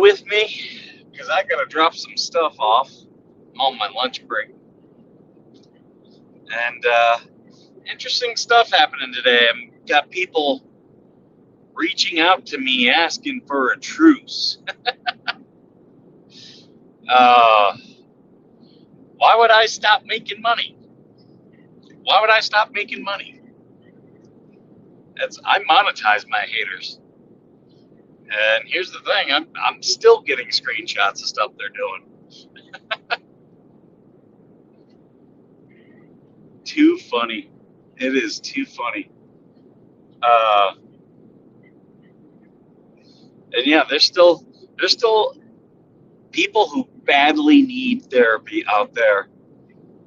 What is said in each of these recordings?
with me because I gotta drop some stuff off on my lunch break. And interesting stuff happening today. I've got people reaching out to me asking for a truce. Uh, why would I stop making money? Why would I stop making money? I monetize my haters. And here's the thing, I'm still getting screenshots of stuff they're doing. Too funny. It is too funny. And yeah, there's still people who badly need therapy out there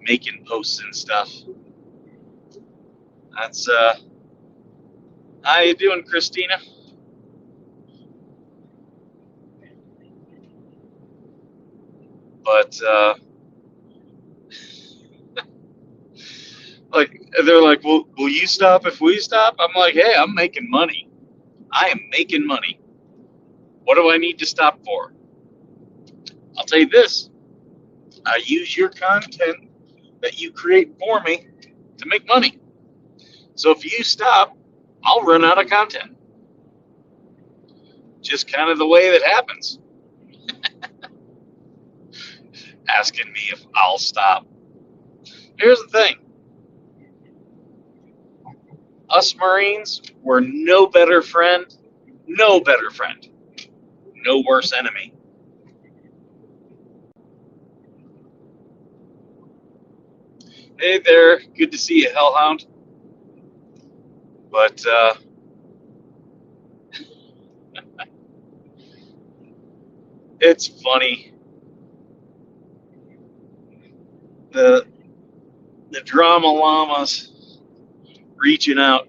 making posts and stuff. That's how you doing, Christina? But like they're like, well, will you stop if we stop? I'm like, hey, I'm making money. I am making money. What do I need to stop for? I'll tell you this. I use your content that you create for me to make money. So if you stop, I'll run out of content. Just kind of the way that happens. Asking me if I'll stop. Here's the thing. Us Marines were no better friend, no worse enemy. Hey there, good to see you, Hellhound. But it's funny. The drama llamas reaching out.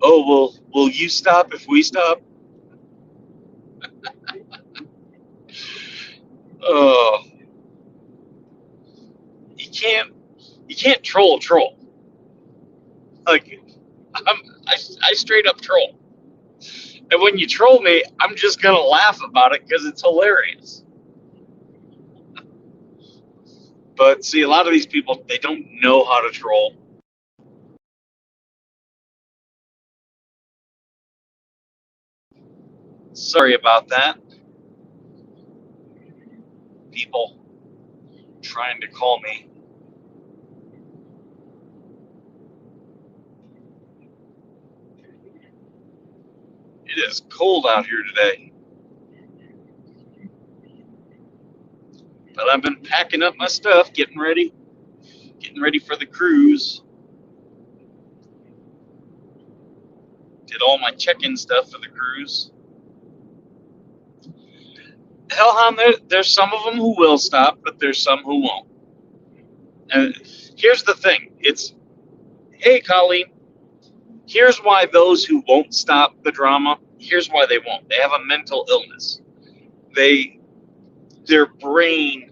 Oh, well, will you stop if we stop? Oh, you can't troll a troll. Like I straight up troll. And when you troll me, I'm just gonna laugh about it because it's hilarious. But see, a lot of these people, they don't know how to troll. Sorry about that. People trying to call me. It is cold out here today. But I've been packing up my stuff, getting ready for the cruise. Did all my check-in stuff for the cruise. Hellhound, there's some of them who will stop, but there's some who won't. And here's the thing. Hey, Colleen, here's why those who won't stop the drama, here's why they won't. They have a mental illness. Their brain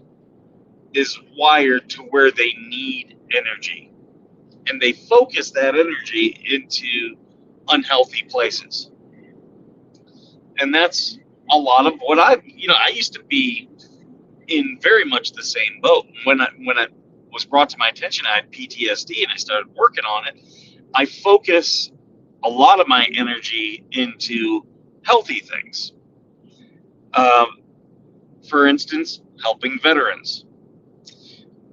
is wired to where they need energy. And they focus that energy into unhealthy places. And that's a lot of what I used to be in very much the same boat. When it was brought to my attention, I had PTSD and I started working on it. I focus a lot of my energy into healthy things. For instance, helping veterans.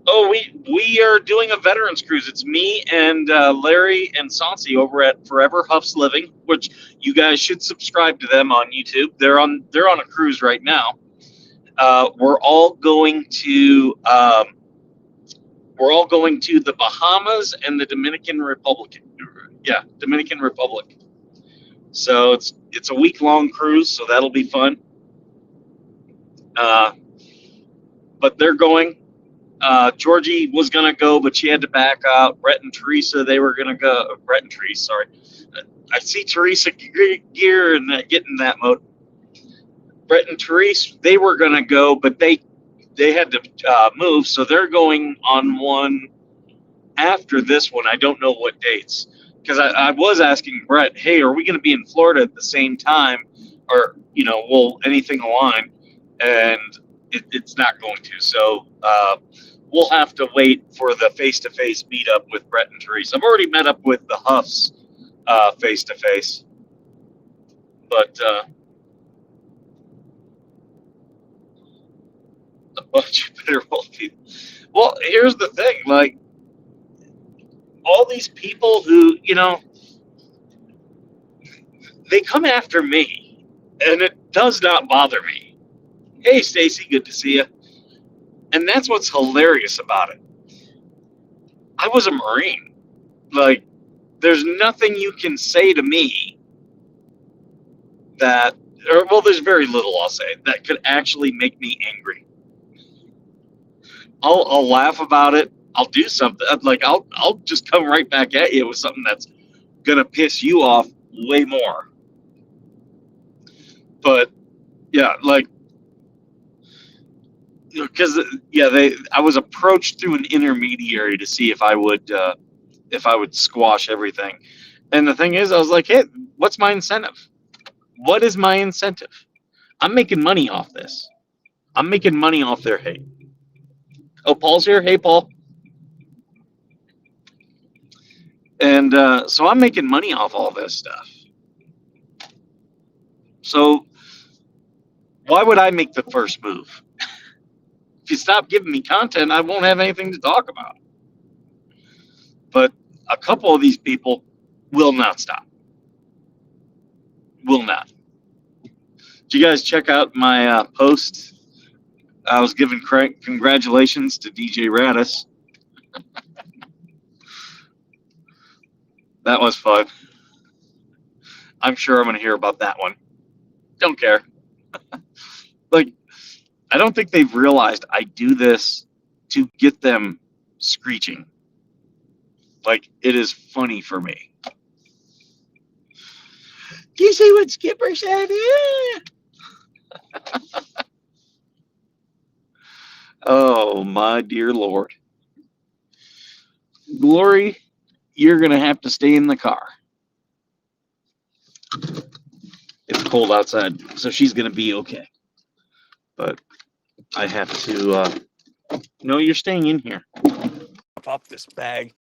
Oh, we are doing a veterans cruise. It's me and Larry and Sansi over at Forever Huff's Living, which you guys should subscribe to them on YouTube. They're on a cruise right now. We're all going to the Bahamas and the Dominican Republic. Yeah, Dominican Republic. So it's a week-long cruise, so that'll be fun. But they're going. Georgie was going to go, but she had to back out. Brett and Teresa, they were going to go. Brett and Teresa, sorry. I see Teresa gear and get in that mode. Brett and Teresa, they were going to go, but they had to move, so they're going on one after this one. I don't know what dates. Because I was asking Brett, hey, are we going to be in Florida at the same time? Or, will anything align? and it's not going to. So we'll have to wait for the face-to-face meetup with Brett and Therese. I've already met up with the Huffs face-to-face, but a bunch of bitter old people. Well, here's the thing, like, all these people who, they come after me, and it does not bother me. Hey, Stacy, good to see you. And that's what's hilarious about it. I was a Marine. Like, there's nothing you can say to me that, or, well, there's very little I'll say that could actually make me angry. I'll laugh about it. I'll do something. Like, I'll just come right back at you with something that's going to piss you off way more. But, yeah, like, because I was approached through an intermediary to see if I would squash everything. And the thing is, I was like, hey, what's my incentive? What is my incentive? I'm making money off this. I'm making money off their hate. Oh, Paul's here. Hey, Paul. And so I'm making money off all this stuff. So why would I make the first move? If you stop giving me content, I won't have anything to talk about. But a couple of these people will not stop. Will not. Did you guys check out my post? I was giving congratulations to DJ Radis. That was fun. I'm sure I'm going to hear about that one. Don't care. Like, I don't think they've realized I do this to get them screeching. Like, it is funny for me. Do you see what Skipper said? Yeah. Oh, my dear Lord. Glory, you're going to have to stay in the car. It's cold outside, so she's going to be okay. But I have to, no, you're staying in here. Pop this bag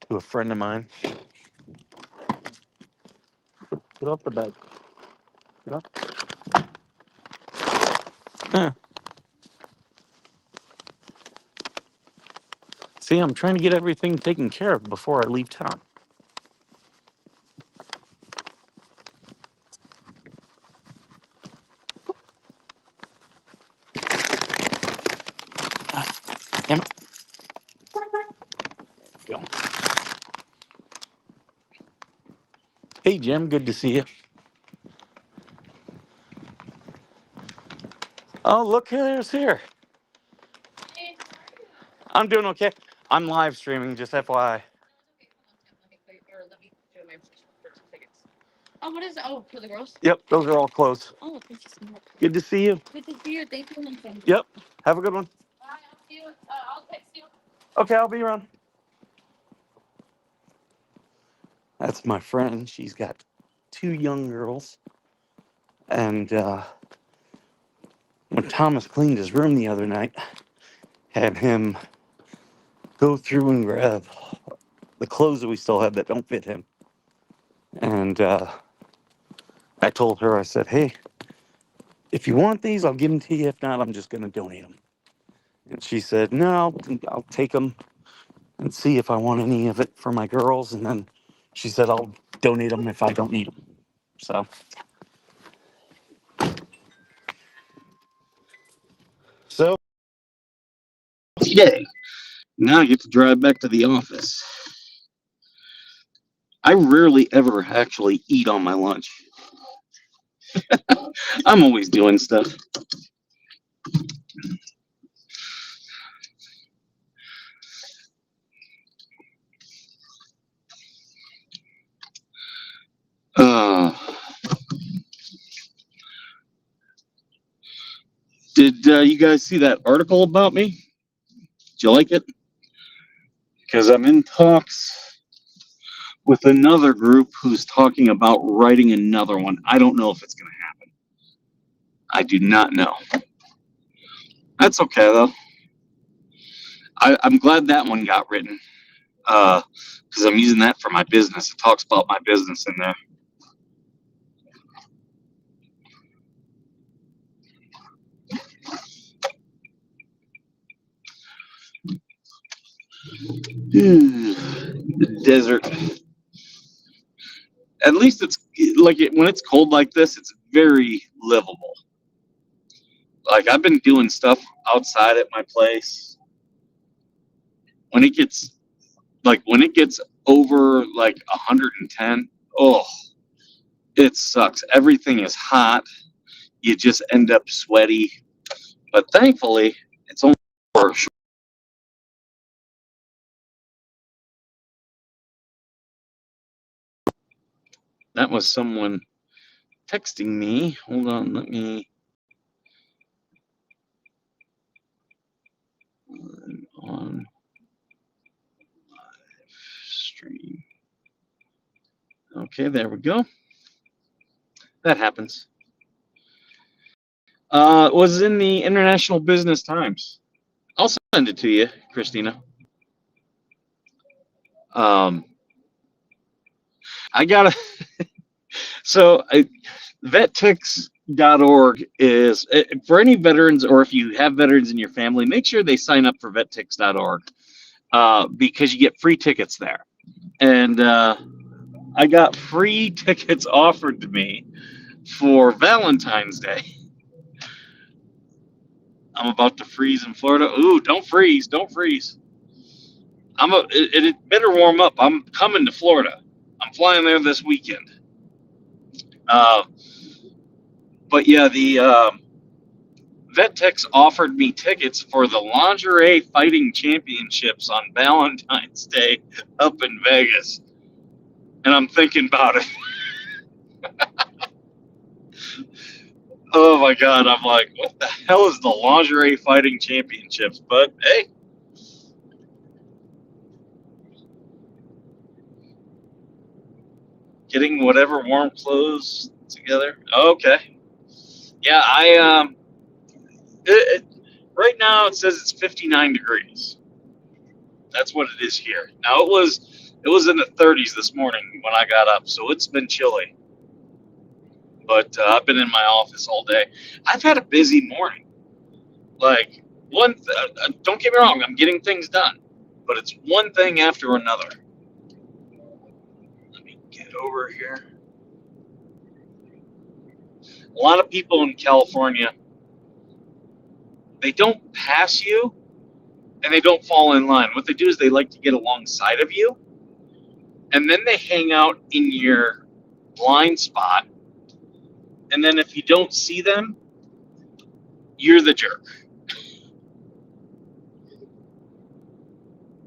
to a friend of mine. Get off the bag. Get off. Huh. See, I'm trying to get everything taken care of before I leave town. Damn it. Go. Hey, Jim, good to see you. Oh, look who's here. Hey, how are you? I'm doing okay. I'm live streaming, just FYI. Let me do my first tickets. Oh, what is it? Oh, for the girls? Yep, those are all closed. Oh, thank you so much. Good to see you. Good to see you. Thank you. Thank you. Yep, have a good one. Bye. I'll see you. I'll text you. Okay, I'll be around. That's my friend. She's got 2 young girls. And when Thomas cleaned his room the other night, had him go through and grab the clothes that we still have that don't fit him. And I told her, I said, hey, if you want these, I'll give them to you. If not, I'm just going to donate them. And she said, no, I'll take them and see if I want any of it for my girls. And then she said, I'll donate them if I don't need them. So today, now I get to drive back to the office. I rarely ever actually eat on my lunch. I'm always doing stuff. Did you guys see that article about me? Did you like it? Because I'm in talks with another group who's talking about writing another one. I don't know if it's going to happen. I do not know. That's okay though. I'm glad that one got written because I'm using that for my business. It talks about my business in there. The desert. At least it's like when it's cold like this, it's very livable. Like I've been doing stuff outside at my place. When it gets when it gets over like 110, oh, it sucks. Everything is hot. You just end up sweaty. But thankfully, it's only for a short. That was someone texting me. Hold on, let me on stream. Okay, there we go. That happens. It was in the International Business Times. I'll send it to you, Christina. I gotta. So, vettix.org is for any veterans, or if you have veterans in your family, make sure they sign up for vettix.org because you get free tickets there. And I got free tickets offered to me for Valentine's Day. I'm about to freeze in Florida. Ooh, don't freeze! Don't freeze! It better warm up. I'm coming to Florida. I'm flying there this weekend. Uh, but yeah, the Vetex offered me tickets for the Lingerie Fighting Championships on Valentine's Day up in Vegas, and I'm thinking about it. Oh my God! I'm like, what the hell is the Lingerie Fighting Championships? But hey, getting whatever warm clothes together. Okay. Yeah, it, right now it says it's 59 degrees. That's what it is here. Now it was in the 30s this morning when I got up, so it's been chilly. But I've been in my office all day. I've had a busy morning. Like don't get me wrong, I'm getting things done, but it's one thing after another. Let me get over here. A lot of people in California, they don't pass you and they don't fall in line. What they do is they like to get alongside of you, and then they hang out in your blind spot. And then if you don't see them, you're the jerk.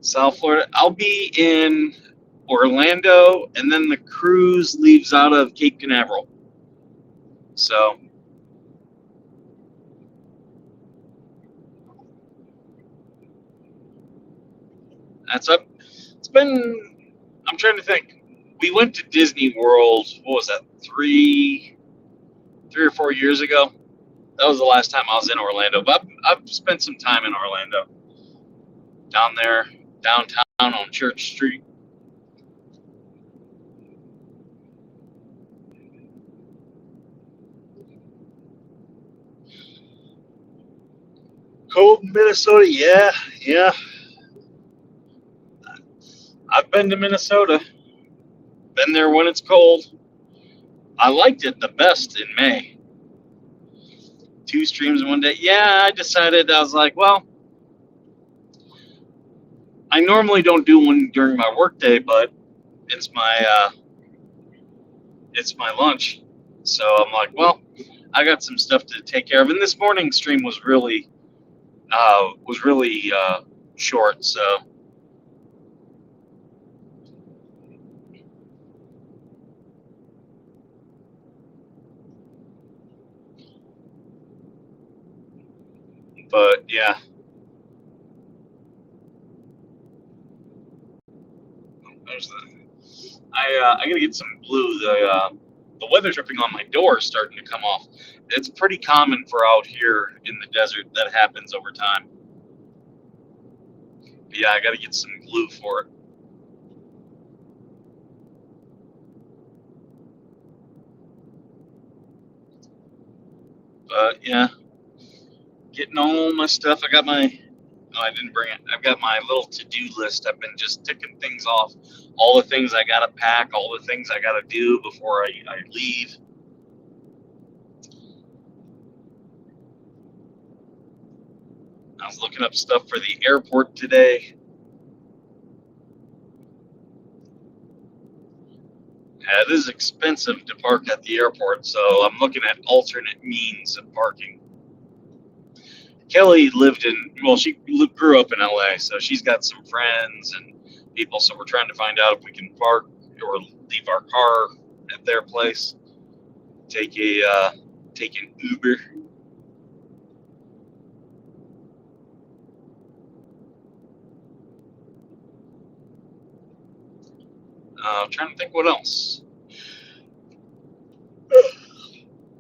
South Florida, I'll be in Orlando, and then the cruise leaves out of Cape Canaveral. So that's up. It's been, I'm trying to think. We went to Disney World, what was that, 3 or 4 years ago? That was the last time I was in Orlando. But I've spent some time in Orlando, down there, downtown on Church Street. Cold Minnesota, yeah. I've been to Minnesota. Been there when it's cold. I liked it the best in May. 2 streams in one day. Yeah, I decided, I was like, well, I normally don't do one during my workday, but it's my lunch. So I'm like, well, I got some stuff to take care of. And this morning's stream was really short. So, but yeah, there's the. I gotta get some blue. the weather stripping on my door is starting to come off. It's pretty common for out here in the desert. That happens over time. But yeah, I got to get some glue for it. But yeah, getting all my stuff. I got my. No, I didn't bring it. I've got my little to-do list. I've been just ticking things off. All the things I gotta pack. All the things I gotta do before I leave. I was looking up stuff for the airport today. Yeah, it is expensive to park at the airport, so I'm looking at alternate means of parking. Kelly lived in, well, she grew up in LA, so she's got some friends and people, so we're trying to find out if we can park or leave our car at their place, take an Uber. I'm trying to think what else.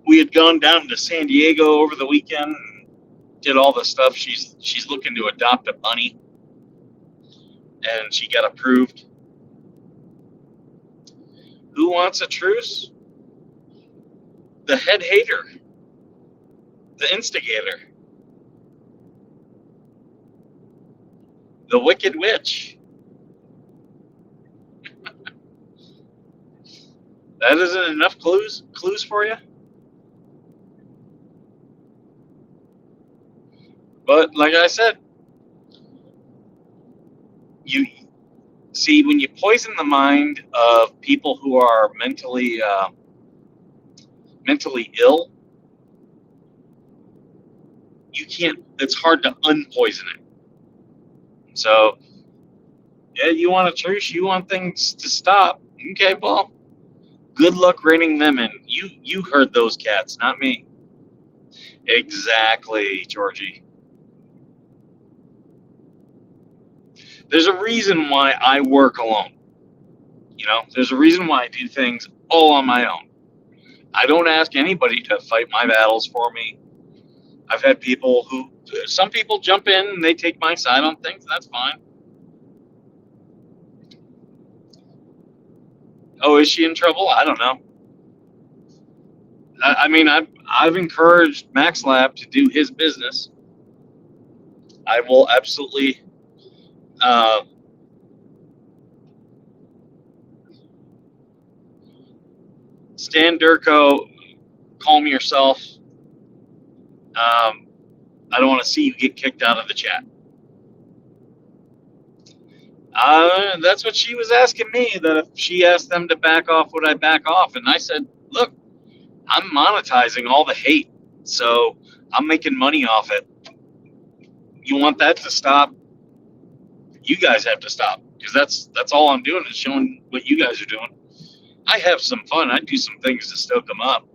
We had gone down to San Diego over the weekend and did all the stuff. She's looking to adopt a bunny, and she got approved. Who wants a truce? The head hater, the instigator, the wicked witch. That isn't enough clues for you? But like I said, you see, when you poison the mind of people who are mentally ill, you can't. It's hard to unpoison it. So, yeah, you want a truce, you want things to stop. Okay, well, good luck reining them in. You heard those cats, not me. Exactly, Georgie. There's a reason why I work alone. You know, there's a reason why I do things all on my own. I don't ask anybody to fight my battles for me. I've had some people jump in and they take my side on things. That's fine. Oh, is she in trouble? I don't know. I mean, I've encouraged Max Lab to do his business. I will absolutely. Stan Durko, calm yourself. I don't want to see you get kicked out of the chat. That's what she was asking me, that if she asked them to back off, would I back off? And I said, look, I'm monetizing all the hate, so I'm making money off it. You want that to stop? You guys have to stop, because that's all I'm doing is showing what you guys are doing. I have some fun. I do some things to stoke them up,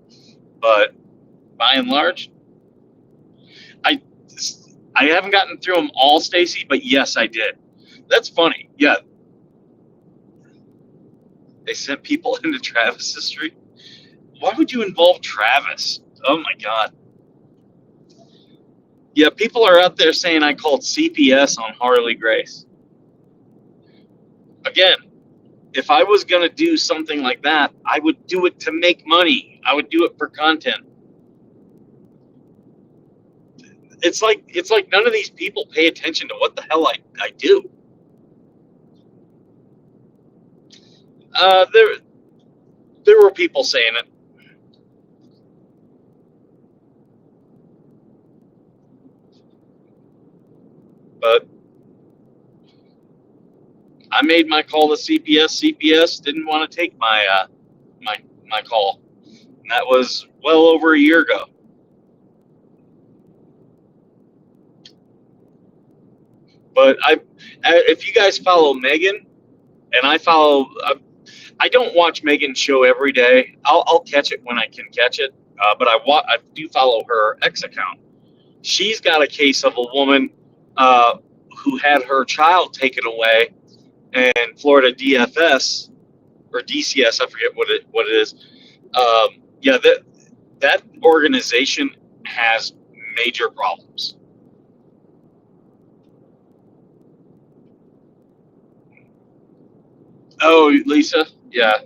but by and large, I haven't gotten through them all, Stacy, but yes, I did. That's funny. Yeah, they sent people into Travis's street. Why would you involve Travis? Oh my God. Yeah, people are out there saying I called CPS on Harley Grace. Again, if I was going to do something like that, I would do it to make money. I would do it for content. It's like none of these people pay attention to what the hell I do. There were people saying it. But I made my call to CPS. CPS didn't want to take my call, and that was well over a year ago. But if you guys follow Megan, and I don't watch Megan's show every day. I'll catch it when I can catch it. But I do follow her X account. She's got a case of a woman who had her child taken away, and Florida DFS or DCS, I forget what it is, Yeah, that organization has major problems. Oh, Lisa, yeah,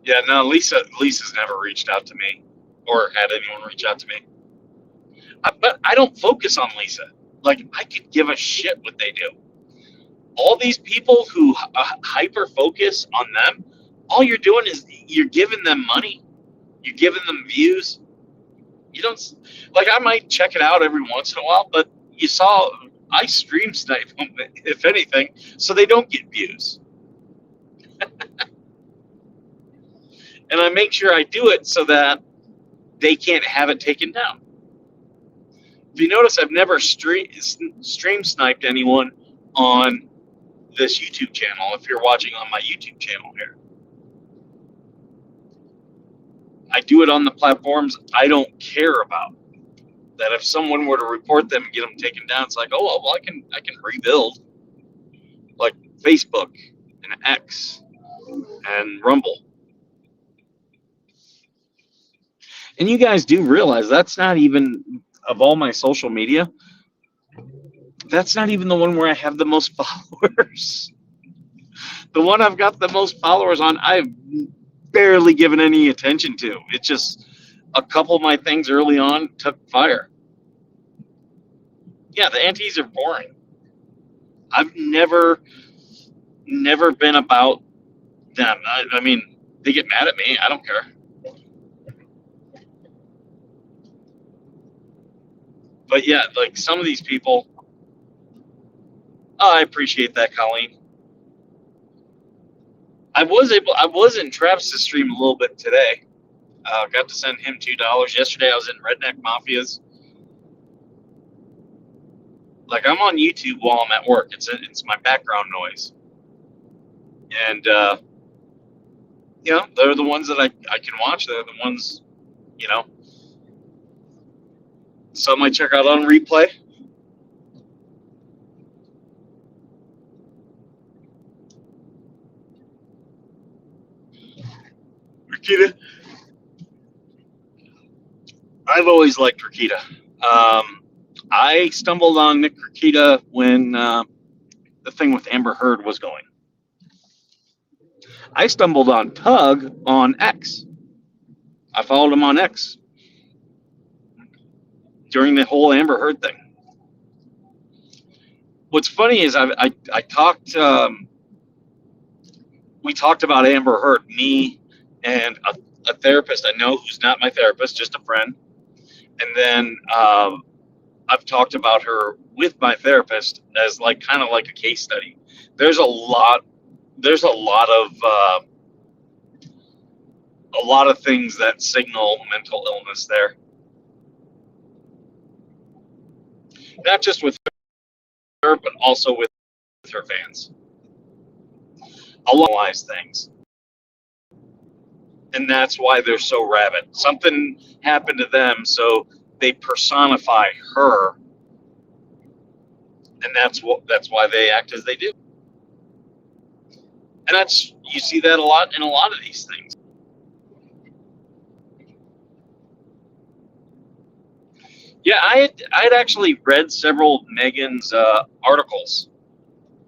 yeah. No, Lisa's never reached out to me or had anyone reach out to me. But I don't focus on Lisa. Like I could give a shit what they do. All these people who hyper focus on them, all you're doing is you're giving them money, you're giving them views. You don't like. I might check it out every once in a while, but you saw I stream snipe them, if anything, so they don't get views, and I make sure I do it so that they can't have it taken down. If you notice, I've never stream sniped anyone on this YouTube channel. If you're watching on my YouTube channel here, I do it on the platforms I don't care about. That if someone were to report them and get them taken down, it's like, oh well, I can rebuild, like Facebook and X and Rumble. And you guys do realize that's not even of all my social media. That's not even the one where I have the most followers. The one I've got the most followers on, I've barely given any attention to. It's just a couple of my things early on took fire. Yeah, the antis are boring. I've never been about them. I mean, they get mad at me. I don't care. But yeah, like some of these people, oh, I appreciate that, Colleen. I was in Travis's stream a little bit today. Got to send him $2. Yesterday I was in Redneck Mafias. Like I'm on YouTube while I'm at work. It's my background noise, and they're the ones that I can watch. They're the ones, you know, some I check out on replay. Rakita, I've always liked Rakita. I stumbled on Nick Rakita when the thing with Amber Heard was going. I stumbled on Tug on X. I followed him on X during the whole Amber Heard thing. What's funny is I talked we talked about Amber Heard, me and a therapist I know who's not my therapist, just a friend, and then I've talked about her with my therapist as like kind of like a case study. There's a lot. There's a lot of things that signal mental illness there, not just with her, but also with her fans. A lot of things, and that's why they're so rabid. Something happened to them, so they personify her, and that's why they act as they do. And that's you see that a lot in a lot of these things. Yeah, I had actually read several of Megan's articles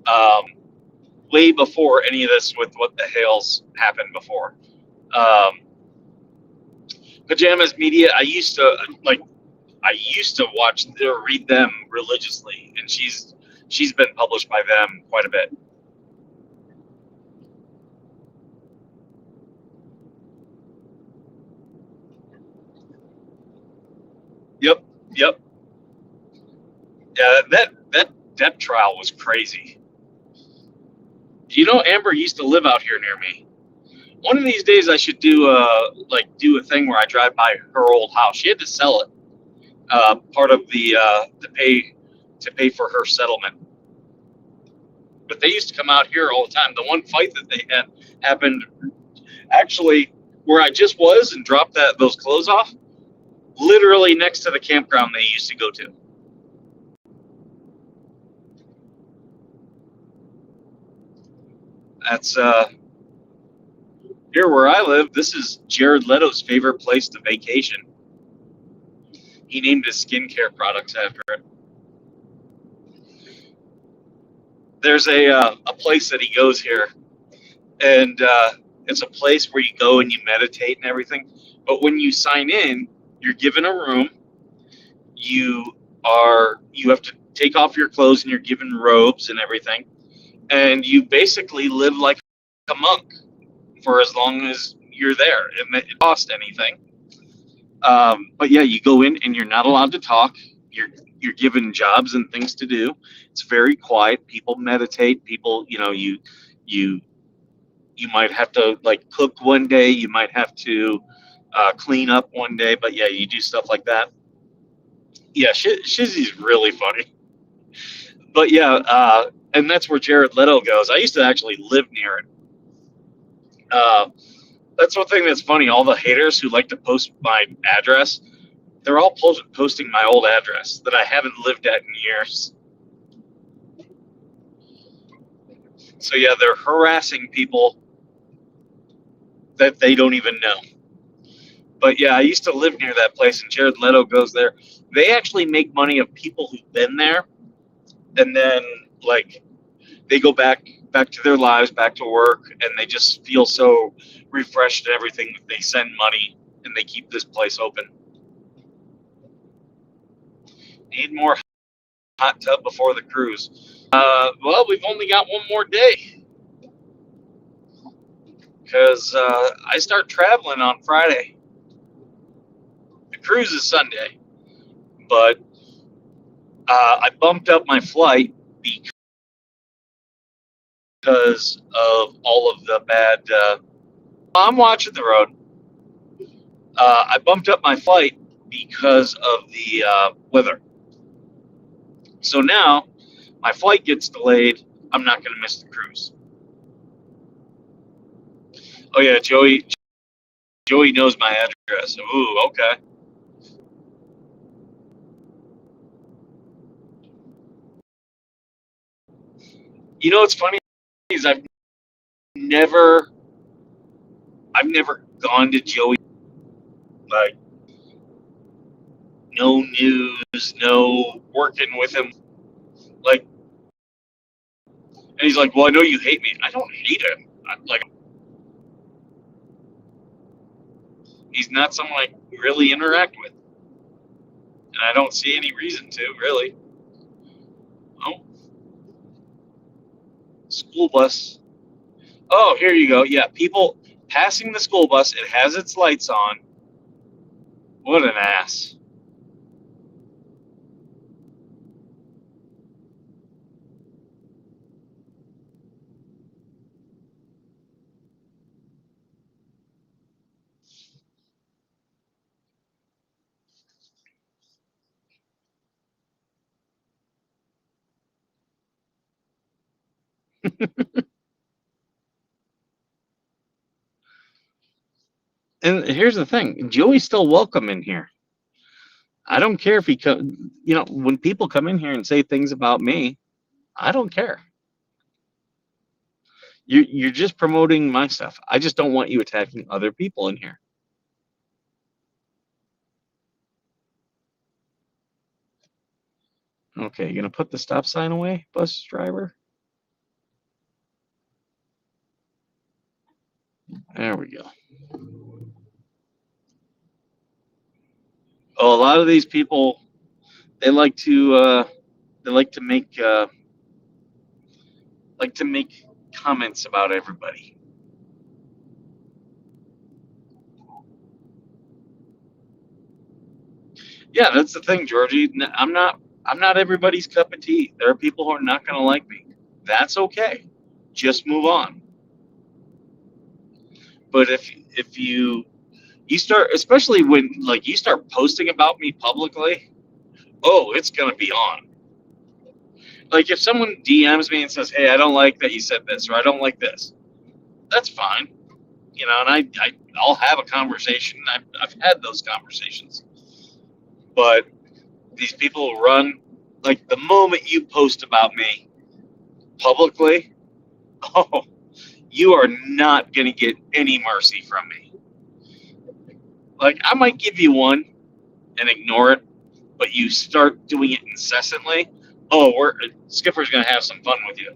um, way before any of this with what the Hales happened before. Um, Pajamas Media, I used to watch or read them religiously, and she's been published by them quite a bit. Yep, yep. Yeah, that death trial was crazy. You know, Amber used to live out here near me. One of these days, I should do a thing where I drive by her old house. She had to sell it, part of the to pay for her settlement. But they used to come out here all the time. The one fight that they had happened actually where I just was and dropped those clothes off, literally next to the campground they used to go to. That's Here where I live, this is Jared Leto's favorite place to vacation. He named his skincare products after it. There's a place that he goes here, and it's a place where you go and you meditate and everything. But when you sign in, you're given a room. You have to take off your clothes and you're given robes and everything, and you basically live like a monk for as long as you're there. It doesn't cost anything. But yeah, you go in and you're not allowed to talk. You're given jobs and things to do. It's very quiet. People meditate. People, you you might have to like cook one day. You might have to clean up one day. But yeah, you do stuff like that. Yeah, Shizzy's really funny. But yeah, and that's where Jared Leto goes. I used to actually live near it. Uh, that's one thing that's funny. All the haters who like to post my address, they're all posting my old address that I haven't lived at in years. So yeah, they're harassing people that they don't even know. But yeah, I used to live near that place, and Jared Leto goes there. They actually make money of people who've been there, and then like they go back to their lives, back to work, and they just feel so refreshed and everything. They send money, and they keep this place open. Need more hot tub before the cruise. Well, we've only got one more day because I start traveling on Friday. The cruise is Sunday, but I bumped up my flight because of all of the bad. I'm watching the road. I bumped up my flight because of the weather. So now my flight gets delayed. I'm not going to miss the cruise. Oh yeah, Joey knows my address. Ooh, okay. You know what's funny is never I've never gone to Joey, like no news, no working with him. Like, and he's like, "Well, I know you hate me. I don't hate him. Like, he's not someone I really interact with, and I don't see any reason to really." Oh, school bus. Oh, here you go. Yeah, people passing the school bus. It has its lights on. What an ass. And here's the thing: Joey's still welcome in here. I don't care if he come. When people come in here and say things about me, I don't care. You're just promoting my stuff. I just don't want you attacking other people in here. Okay, you gonna put the stop sign away, bus driver? There we go. Oh, a lot of these people, they like to they like to make comments about everybody. Yeah, that's the thing, Georgie. I'm not everybody's cup of tea. There are people who are not going to like me. That's okay. Just move on. But if you start, especially when like you start posting about me publicly, oh, it's going to be on. Like if someone DMs me and says, "Hey, I don't like that you said this," or "I don't like this," that's fine. And I'll have a conversation. I've had those conversations. But these people run like the moment you post about me publicly, oh, you are not going to get any mercy from me. Like, I might give you one and ignore it, but you start doing it incessantly. Oh, Skipper's going to have some fun with you.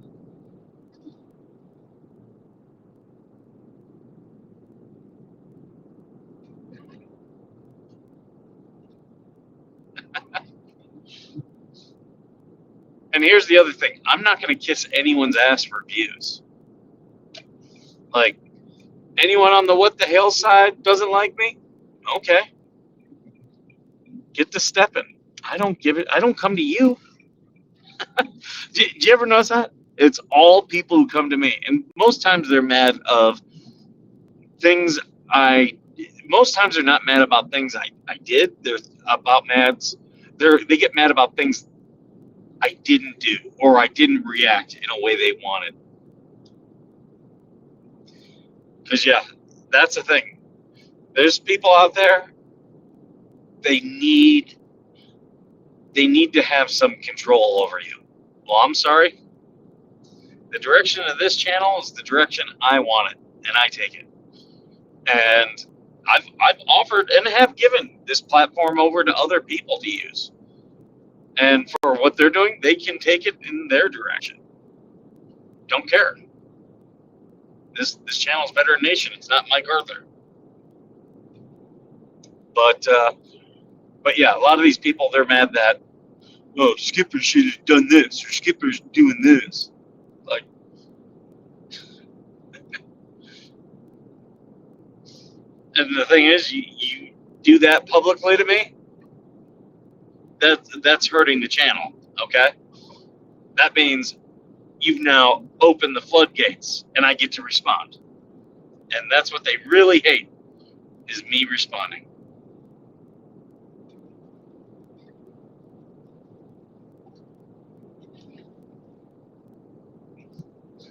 And here's the other thing: I'm not going to kiss anyone's ass for views. Like, anyone on the what the hell side doesn't like me? Okay, get to stepping. I don't give it. I don't come to you. Do you ever notice that? It's all people who come to me, and most times they're mad of things I. Most times they're not mad about things I did. They're about mads. They get mad about things I didn't do or I didn't react in a way they wanted. Because yeah, that's the thing. There's people out there. They need to have some control over you. Well, I'm sorry. The direction of this channel is the direction I want it, and I take it. And I've offered and have given this platform over to other people to use. And for what they're doing, they can take it in their direction. Don't care. This channel's Better Nation. It's not Mike Arthur. But yeah, a lot of these people, they're mad that, oh, Skipper should have done this or Skipper's doing this. Like, and the thing is, you do that publicly to me, that's hurting the channel. Okay, that means you've now opened the floodgates, and I get to respond, and that's what they really hate, is me responding.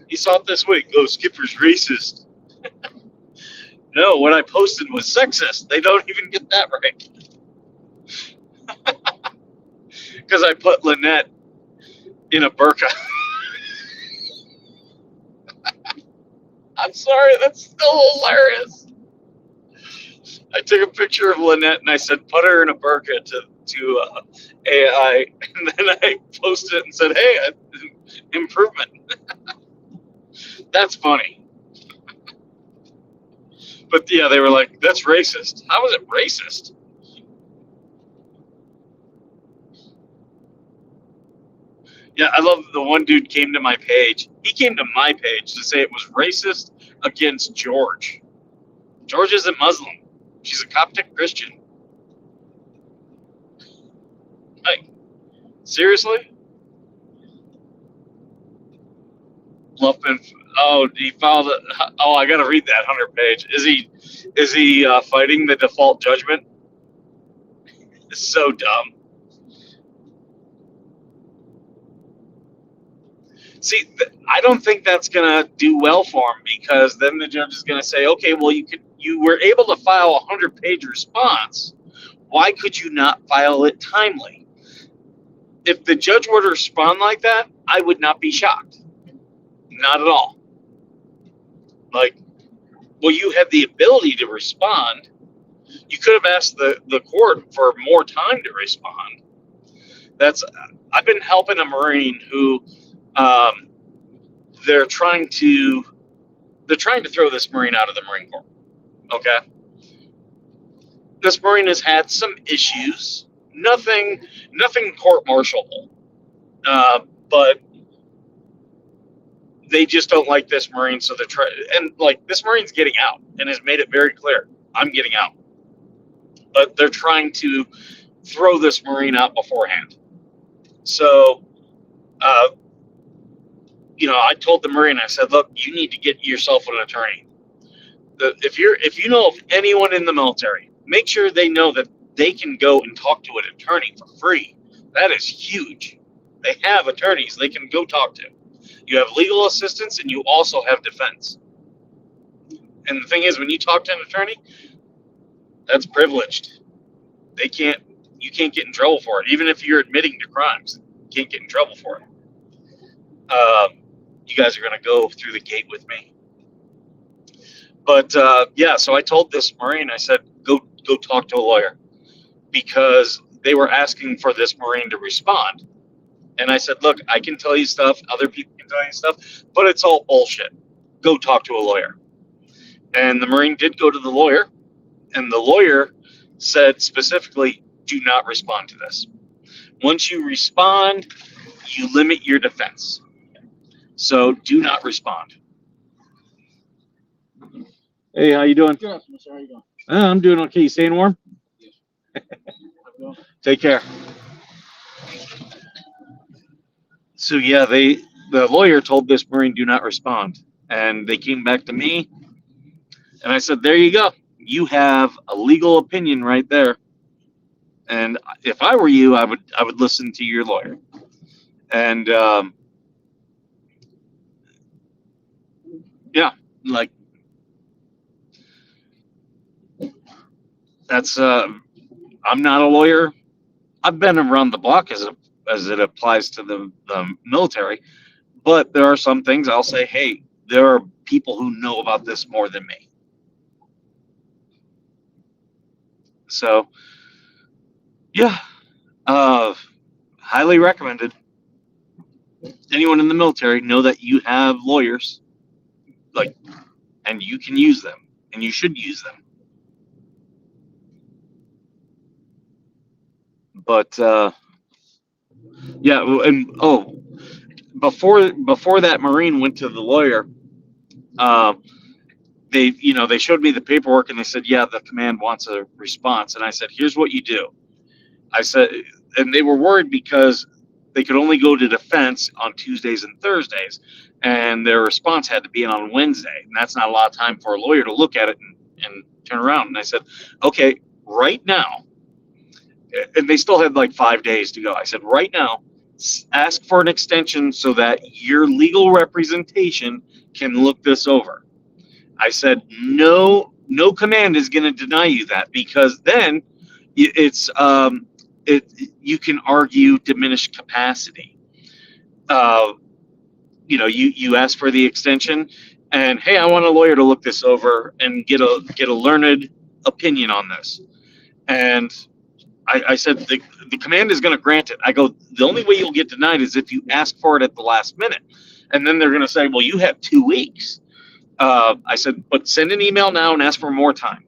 You saw it this week. Oh, Skipper's racist. No, what I posted was sexist. They don't even get that right. Because I put Lynette in a burqa. I'm sorry, that's still hilarious. I took a picture of Lynette and I said, put her in a burqa to AI. And then I posted it and said, hey, improvement. That's funny. But yeah, they were like, that's racist. How is it racist? Yeah, I love the one dude came to my page. He came to my page to say it was racist against George. George isn't Muslim. She's a Coptic Christian. Like, seriously? Luffman. Oh, he filed it. Oh, I got to read that 100 page. Is he fighting the default judgment? It's so dumb. See, I don't think that's gonna do well for him, because then the judge is gonna say, okay, well, you were able to file a 100 page response. Why could you not file it timely? If the judge were to respond like that, I would not be shocked. Not at all. Like, well, you had the ability to respond. You could have asked the court for more time to respond. I've been helping a Marine who they're trying to throw this Marine out of the Marine Corps. Okay, this Marine has had some issues. Nothing court-martialable, but they just don't like this Marine, so they're trying. And like, this Marine's getting out and has made it very clear, I'm getting out. But they're trying to throw this Marine out beforehand. So, I told the Marine, I said, look, you need to get yourself an attorney. If you know of anyone in the military, make sure they know that they can go and talk to an attorney for free. That is huge. They have attorneys they can go talk to. You have legal assistance, and you also have defense. And the thing is, when you talk to an attorney, that's privileged. You can't get in trouble for it. Even if you're admitting to crimes, you can't get in trouble for it. You guys are going to go through the gate with me. But yeah, so I told this Marine, I said, go talk to a lawyer, because they were asking for this Marine to respond. And I said, look, I can tell you stuff, other people can tell you stuff, but it's all bullshit. Go talk to a lawyer. And the Marine did go to the lawyer, and the lawyer said specifically, do not respond to this. Once you respond, you limit your defense. So do not respond. Hey, how you doing? Good. How are you doing? I'm doing okay. You staying warm? Yes. Take care. So yeah, the lawyer told this Marine do not respond, and they came back to me, and I said, there you go. You have a legal opinion right there. And if I were you, I would listen to your lawyer. And yeah, like that's I'm not a lawyer. I've been around the block as it applies to the military, but there are some things I'll say, hey, there are people who know about this more than me. So yeah, highly recommended. Anyone in the military, know that you have lawyers, like, and you can use them, and you should use them. But yeah, and before that Marine went to the lawyer, uh, they showed me the paperwork, and they said, yeah, the command wants a response. And I said, here's what you do. I said, and they were worried because they could only go to defense on Tuesdays and Thursdays, and their response had to be in on Wednesday, and that's not a lot of time for a lawyer to look at it and turn around. And I said, okay, right now, and they still had like 5 days to go. I said, right now, ask for an extension so that your legal representation can look this over. I said, no command is going to deny you that, because then it's you can argue diminished capacity. You ask for the extension, and hey, I want a lawyer to look this over and get a learned opinion on this. And I said the command is going to grant it. I go, the only way you'll get denied is if you ask for it at the last minute, and then they're going to say, well, you have 2 weeks. I said, but send an email now and ask for more time.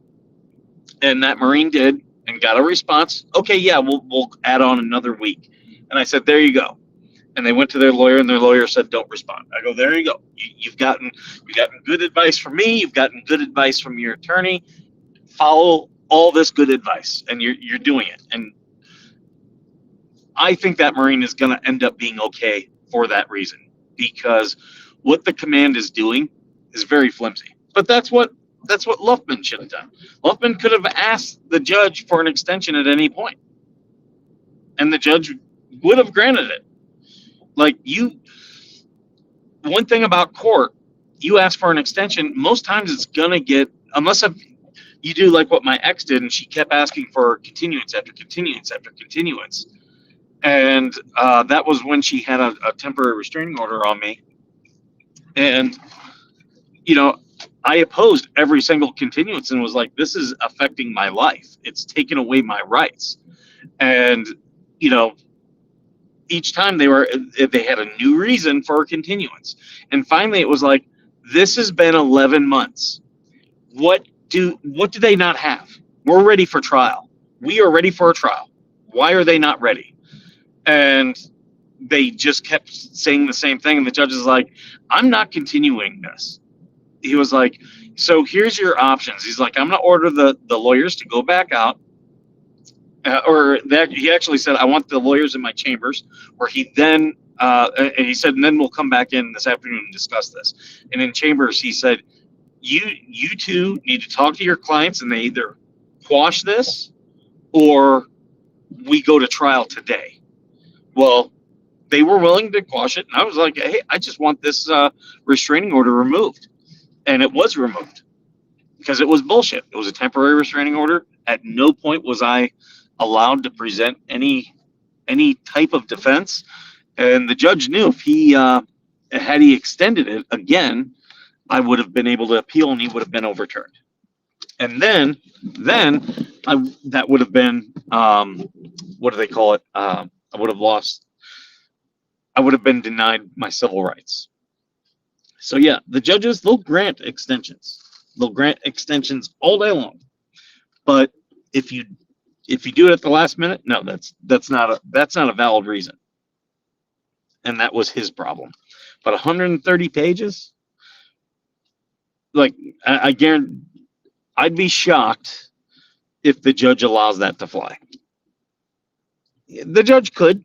And that Marine did and got a response. Okay, yeah, we'll add on another week. And I said, there you go. And they went to their lawyer, and their lawyer said, don't respond. I go, there you go. You've gotten good advice from me. You've gotten good advice from your attorney. Follow all this good advice, and you're doing it. And I think that Marine is going to end up being okay for that reason, because what the command is doing is very flimsy. But that's what Luffman should have done. Luffman could have asked the judge for an extension at any point, and the judge would have granted it. Like, one thing about court, you ask for an extension, most times it's gonna get, unless you do like what my ex did, and she kept asking for continuance after continuance after continuance. And that was when she had a temporary restraining order on me. And, I opposed every single continuance and was like, this is affecting my life. It's taken away my rights. And, each time they had a new reason for a continuance. And finally it was like, this has been 11 months. What do they not have? We're ready for trial. We are ready for a trial. Why are they not ready? And they just kept saying the same thing. And the judge is like, I'm not continuing this. He was like, so here's your options. He's like, I'm going to order the lawyers to go back out. He actually said, I want the lawyers in my chambers, where he then, and he said, and then we'll come back in this afternoon and discuss this. And in chambers, he said, you two need to talk to your clients, and they either quash this or we go to trial today. Well, they were willing to quash it. And I was like, hey, I just want this restraining order removed. And it was removed because it was bullshit. It was a temporary restraining order. At no point was I allowed to present any type of defense. And the judge knew if had he extended it again, I would have been able to appeal and he would have been overturned. And then that would have been, what do they call it? I would have lost, I would have been denied my civil rights. So yeah, the judges, they'll grant extensions. They'll grant extensions all day long. But if you do it at the last minute, no, that's not a valid reason. And that was his problem. But 130 pages, like I guarantee, I'd be shocked if the judge allows that to fly. The judge could,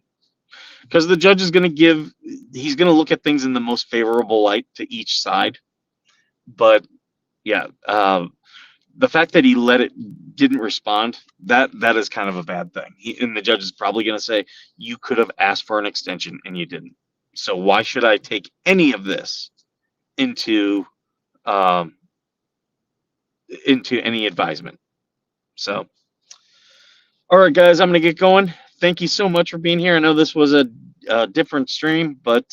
because the judge is going to he's going to look at things in the most favorable light to each side. But yeah, the fact that he didn't respond, that is kind of a bad thing. And the judge is probably going to say, you could have asked for an extension and you didn't. So why should I take any of this into any advisement? So, all right, guys, I'm going to get going. Thank you so much for being here. I know this was a different stream, but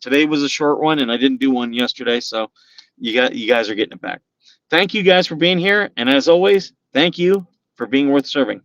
today was a short one, and I didn't do one yesterday, so you guys are getting it back. Thank you guys for being here, and as always, thank you for being worth serving.